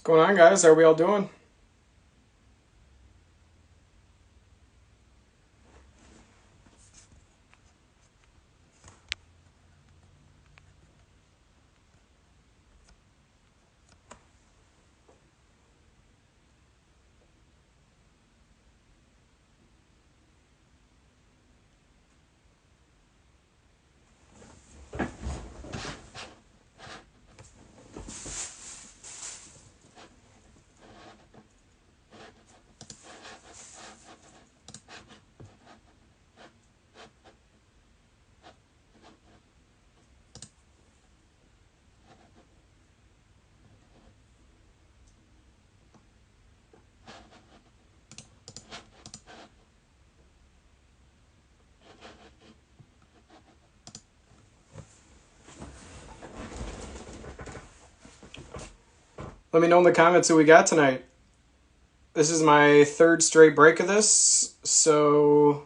going on, guys? How are we all doing? Let me know in the comments who we got tonight. This is my third straight break of this, so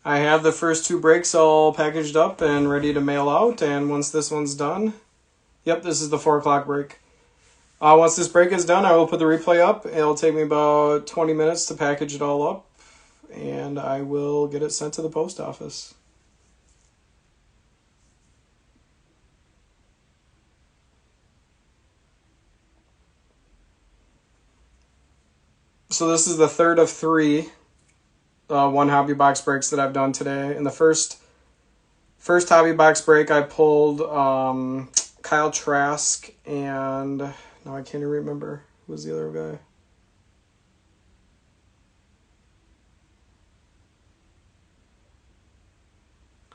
I have the first two breaks all packaged up and ready to mail out, and once this one's done, yep, this is the 4 o'clock break. Once this break is done, I will put the replay up. It'll take me about 20 minutes to package it all up, and I will get it sent to the post office. So this is the third of 3 one hobby box breaks that I've done today. In the first hobby box break, I pulled Kyle Trask and now I can't even remember who was the other guy.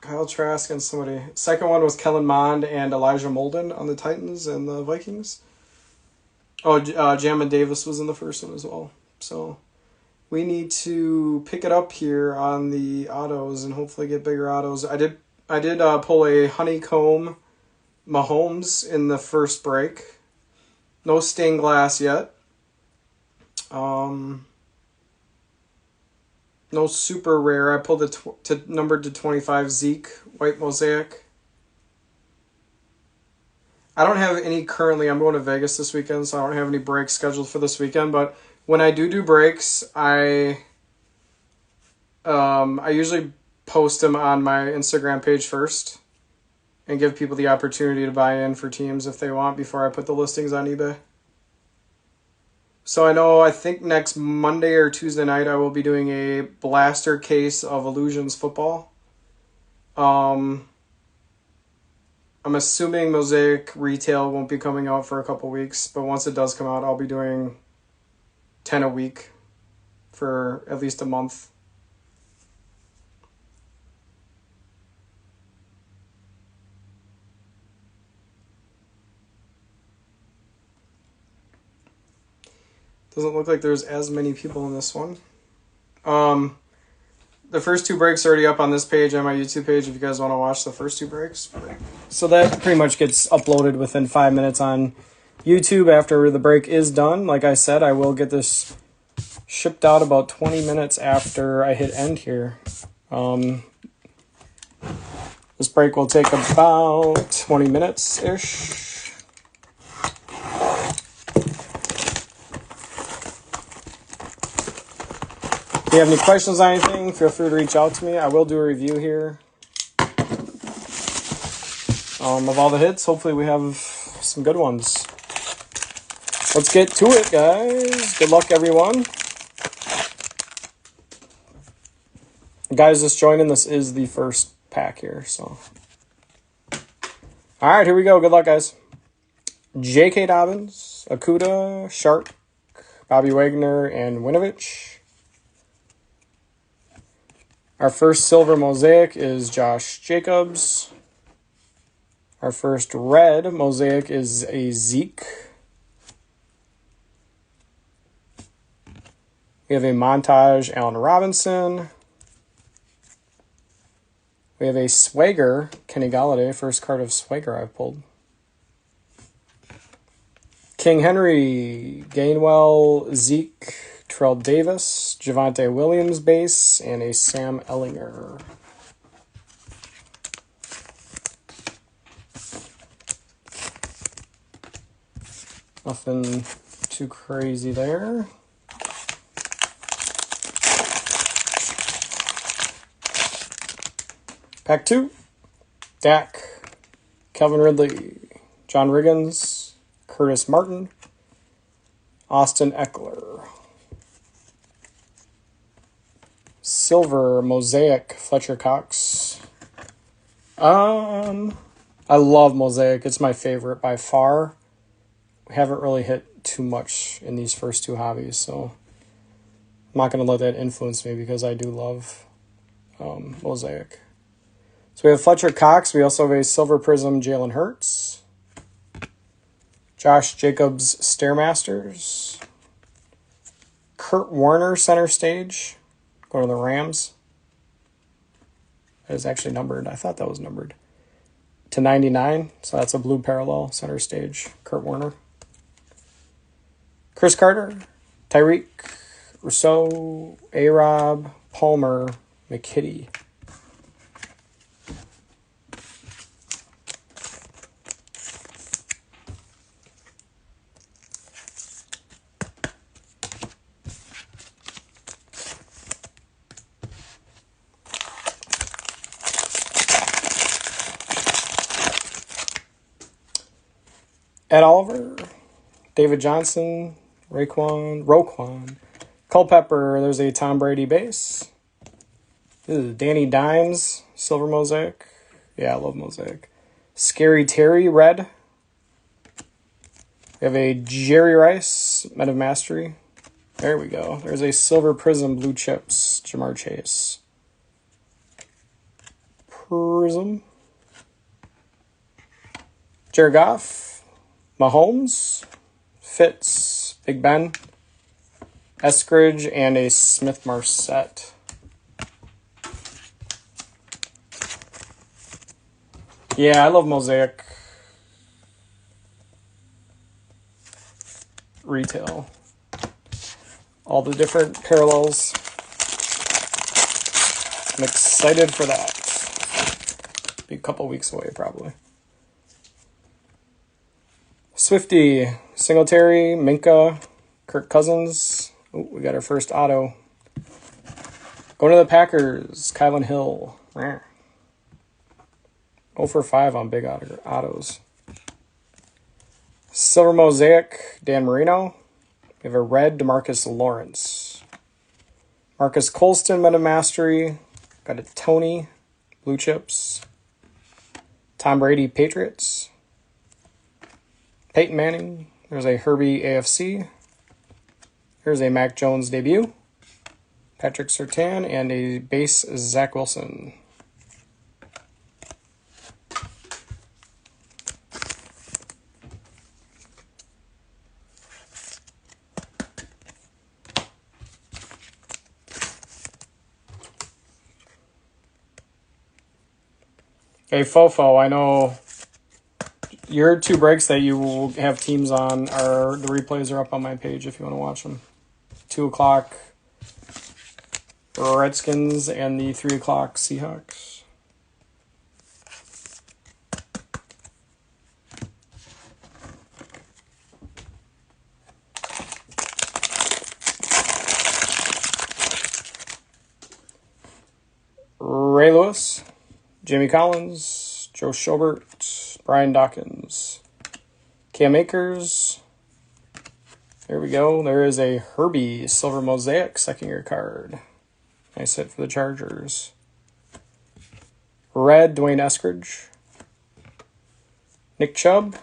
Kyle Trask and somebody. Second one was Kellen Mond and Elijah Molden on the Titans and the Vikings. Oh, Jamin Davis was in the first one as well. So we need to pick it up here on the autos and hopefully get bigger autos. I did pull a honeycomb Mahomes in the first break. No stained glass yet. No super rare. I pulled the numbered to 25 Zeke white Mosaic. I don't have any currently. I'm going to Vegas this weekend, so I don't have any breaks scheduled for this weekend. But when I do breaks, I usually post them on my Instagram page first and give people the opportunity to buy in for teams if they want before I put the listings on eBay. So I think next Monday or Tuesday night I will be doing a blaster case of Illusions football. I'm assuming Mosaic retail won't be coming out for a couple weeks, but once it does come out, I'll be doing 10 a week for at least a month. Doesn't look like there's as many people in this one. The first 2 breaks are already up on this page and my YouTube page if you guys want to watch the first 2 breaks. So that pretty much gets uploaded within 5 minutes on YouTube after the break is done. Like I said, I will get this shipped out about 20 minutes after I hit end here. This break will take about 20 minutes-ish. If you have any questions on anything, feel free to reach out to me. I will do a review here of all the hits. Hopefully we have some good ones. Let's get to it, guys. Good luck, everyone. Guys just joining, this is the first pack here. So, all right, here we go. Good luck, guys. J.K. Dobbins, Akuda, Sharp, Bobby Wagner, and Winovich. Our first silver mosaic is Josh Jacobs. Our first red mosaic is a Zeke. We have a montage Allen Robinson. We have a Swagger Kenny Galladay, first card of Swagger I've pulled. King Henry, Gainwell, Zeke, Terrell Davis, Javonte Williams base, and a Sam Ellinger. Nothing too crazy there. Pack 2. Dak, Calvin Ridley, John Riggins, Curtis Martin, Austin Eckler. Silver, Mosaic, Fletcher Cox. I love Mosaic. It's my favorite by far. We haven't really hit too much in these first two hobbies, so I'm not going to let that influence me because I do love Mosaic. So we have Fletcher Cox. We also have a Silver Prism Jalen Hurts. Josh Jacobs Stairmasters. Kurt Warner Center Stage. Going to the Rams. That is actually numbered. I thought that was numbered. To 99. So that's a blue parallel center stage. Kurt Warner. Chris Carter. Tyreek. Rousseau. A-Rob. Palmer. McKitty. Ed Oliver, David Johnson, Roquan, Culpepper. There's a Tom Brady base. This is Danny Dimes, Silver Mosaic. Yeah, I love Mosaic. Scary Terry, red. We have a Jerry Rice, Men of Mastery. There we go. There's a Silver Prism, Blue Chips, Jamar Chase. Prism. Jared Goff. Mahomes, Fitz, Big Ben, Eskridge, and a Smith Marset. Yeah, I love Mosaic retail. All the different parallels. I'm excited for that. Be a couple weeks away, probably. Swifty, Singletary, Minka, Kirk Cousins. Ooh, we got our first auto. Going to the Packers, Kylan Hill. 0 for 5 on big autos. Silver Mosaic, Dan Marino. We have a red, DeMarcus Lawrence. Marcus Colston, Men of Mastery. Got a Tony, Blue Chips. Tom Brady, Patriots. Peyton Manning. There's a Herbie AFC. Here's a Mac Jones debut. Patrick Surtain and a base Zach Wilson. Hey, Fofo, I know your 2 breaks that you will have teams on are the replays are up on my page if you want to watch them. 2 o'clock Redskins and the 3 o'clock Seahawks. Ray Lewis, Jimmy Collins, Joe Schobert, Brian Dawkins, Cam Akers. There we go. There is a Herbie Silver Mosaic second-year card. Nice hit for the Chargers. Red, Dwayne Eskridge. Nick Chubb.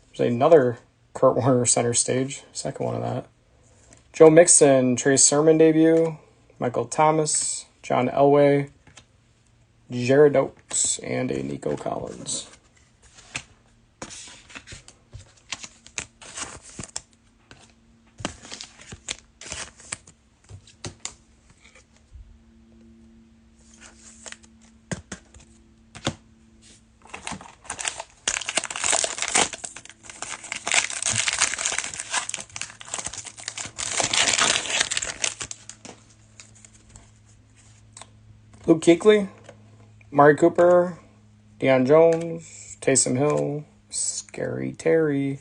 There's another Kurt Warner center stage. Second one of that. Joe Mixon, Trey Sermon debut. Michael Thomas, John Elway, Jared Oaks, and a Nico Collins. Luke Kuechly, Mari Cooper, Deion Jones, Taysom Hill, Scary Terry,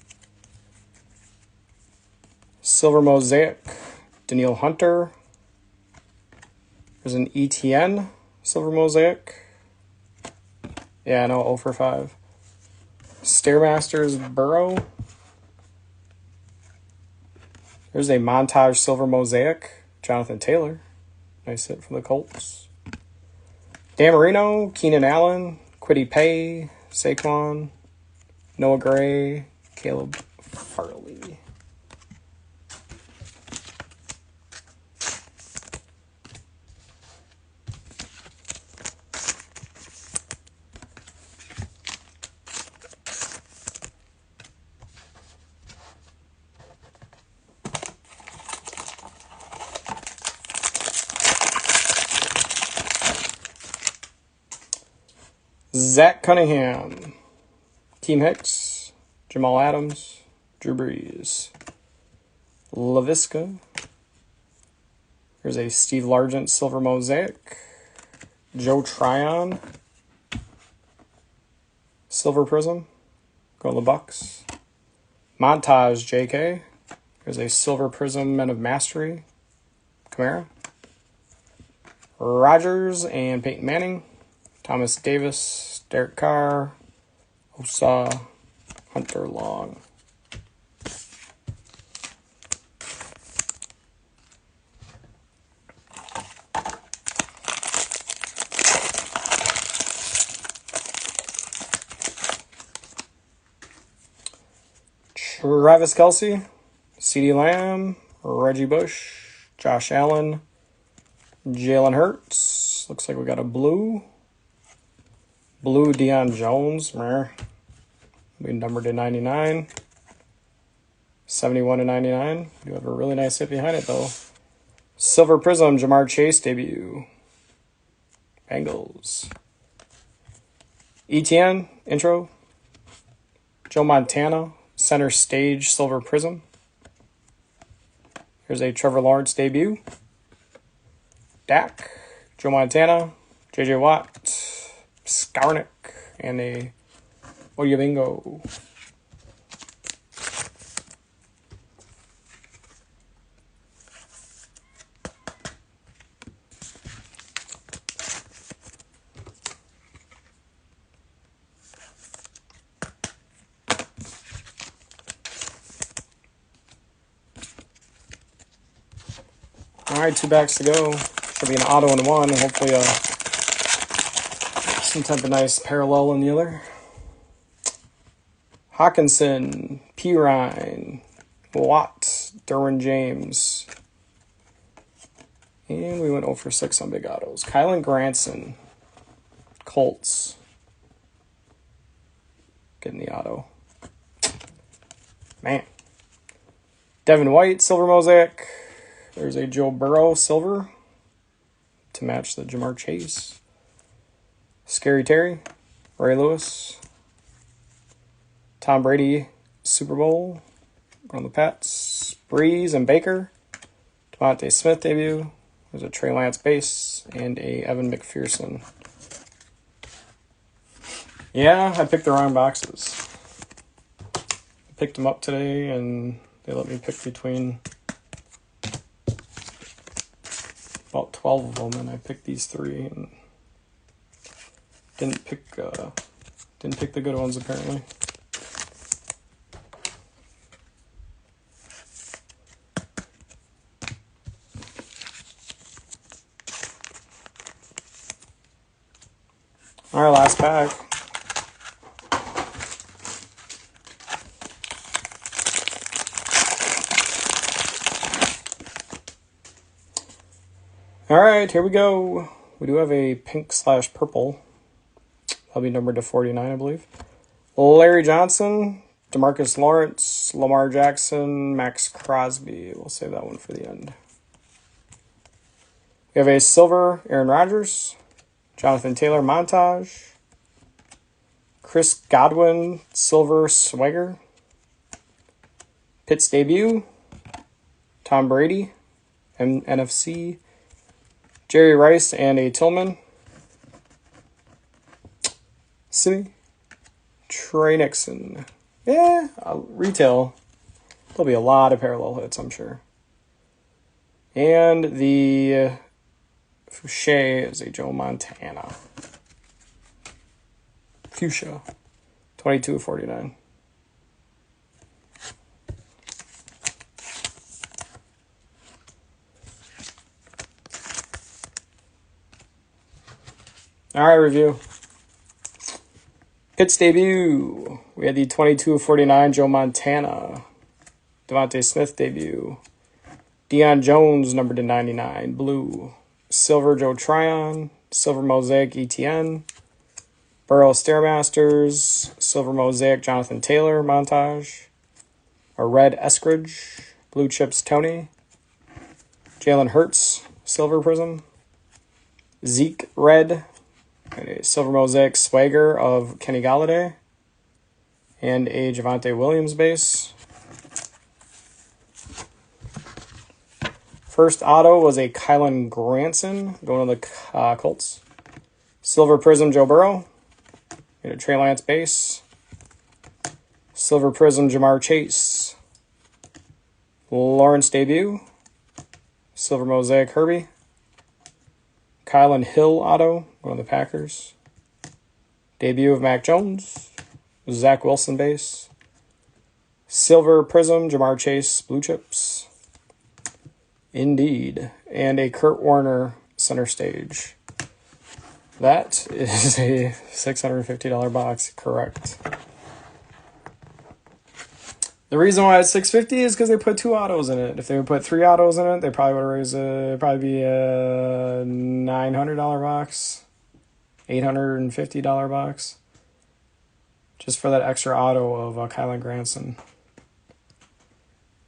Silver Mosaic, Daniil Hunter. There's an ETN Silver Mosaic. Yeah, no, 0 for 5. Stairmasters Burrow. There's a Montage Silver Mosaic, Jonathan Taylor. Nice hit from the Colts. Dan Marino, Keenan Allen, Kwity Paye, Saquon, Noah Gray, Caleb Farley. Zach Cunningham, Keem Hicks, Jamal Adams, Drew Brees, LaVisca. There's a Steve Largent Silver Mosaic, Joe Tryon, Silver Prism, go to the Bucks. Montage JK. There's a Silver Prism Men of Mastery, Kamara. Rodgers and Peyton Manning, Thomas Davis, Derek Carr, Osa, Hunter Long. Travis Kelce, CeeDee Lamb, Reggie Bush, Josh Allen, Jalen Hurts. Looks like we got a blue Deion Jones. We numbered to 99. 71 to 99. You have a really nice hit behind it, though. Silver Prism, Jamar Chase debut. Bengals. ETN, intro. Joe Montana, center stage, Silver Prism. Here's a Trevor Lawrence debut. Dak, Joe Montana, J.J. Watt, Skarnick, and a Oyabingo. All right, 2 backs to go. Should be an auto in one, and hopefully some type of nice parallel in the other. Hawkinson, Pirine, Watt, Derwin James. And we went 0 for 6 on big autos. Kylan Granson, Colts. Getting the auto. Man. Devin White, Silver Mosaic. There's a Joe Burrow, Silver, to match the Jamar Chase. Scary Terry, Ray Lewis. Tom Brady, Super Bowl on the Pats. Breeze and Baker. Devontae Smith debut. There's a Trey Lance base and a Evan McPherson. Yeah, I picked the wrong boxes. I picked them up today and they let me pick between about 12 of them, and I picked these 3 and didn't pick the good ones apparently. All right, last pack. All right, here we go. We do have a pink/purple. That'll be numbered to 49, I believe. Larry Johnson, DeMarcus Lawrence, Lamar Jackson, Max Crosby. We'll save that one for the end. We have a silver Aaron Rodgers, Jonathan Taylor Montage, Chris Godwin, silver Swagger, Pitt's debut, Tom Brady, NFC, Jerry Rice, and a Tillman. City. Trey Nixon. Yeah, retail. There'll be a lot of parallel hits, I'm sure. And the Fouché is a Joe Montana. Fuchsia. 22/49. All right, review. Hits debut. We had the 22/49 Joe Montana. Devontae Smith debut. Deion Jones, number /99, blue. Silver Joe Tryon. Silver Mosaic ETN. Burrow Stairmasters. Silver Mosaic Jonathan Taylor montage. A red Eskridge. Blue Chips Tony. Jalen Hurts, Silver Prism. Zeke red. And a Silver Mosaic Swagger of Kenny Galladay. And a Javonte Williams base. First auto was a Kylan Granson going to the Colts. Silver Prism Joe Burrow. And a Trey Lance base. Silver Prism Jamar Chase. Lawrence debut. Silver Mosaic Herbie. Kylan Hill auto going to the Packers. Debut of Mac Jones. Zach Wilson base. Silver Prism Jamar Chase blue chips. Indeed. And a Kurt Warner center stage. That is a $650 box, correct. The reason why it's $650 is because they put 2 autos in it. If they would put 3 autos in it, they probably would have raised probably be a $900 box, $850 box, just for that extra auto of Kylan Granson.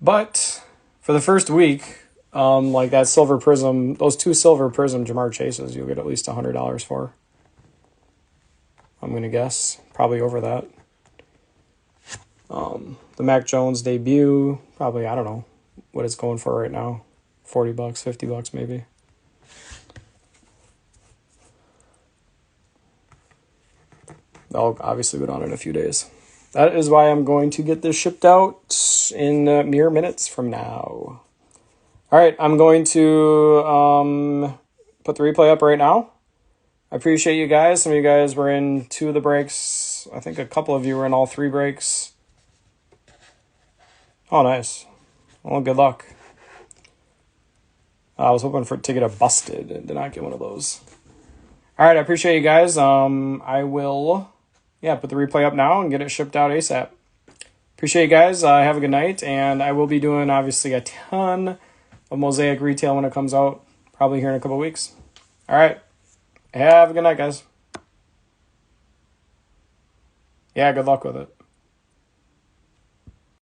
But for the first week, like that Silver Prism, those 2 Silver Prism Jamar Chases, you'll get at least $100 for. I'm going to guess. Probably over that. The Mac Jones debut, probably, I don't know what it's going for right now. $40, $50 maybe. I'll obviously go down in a few days. That is why I'm going to get this shipped out in mere minutes from now. All right, I'm going to put the replay up right now. I appreciate you guys. Some of you guys were in 2 of the breaks. I think a couple of you were in all 3 breaks. Oh, nice. Well, good luck. I was hoping to get a busted and did not get one of those. All right, I appreciate you guys. I will, put the replay up now and get it shipped out ASAP. Appreciate you guys. Have a good night, and I will be doing, obviously, a ton of Mosaic retail when it comes out, probably here in a couple weeks. All right. Have a good night, guys. Yeah, good luck with it.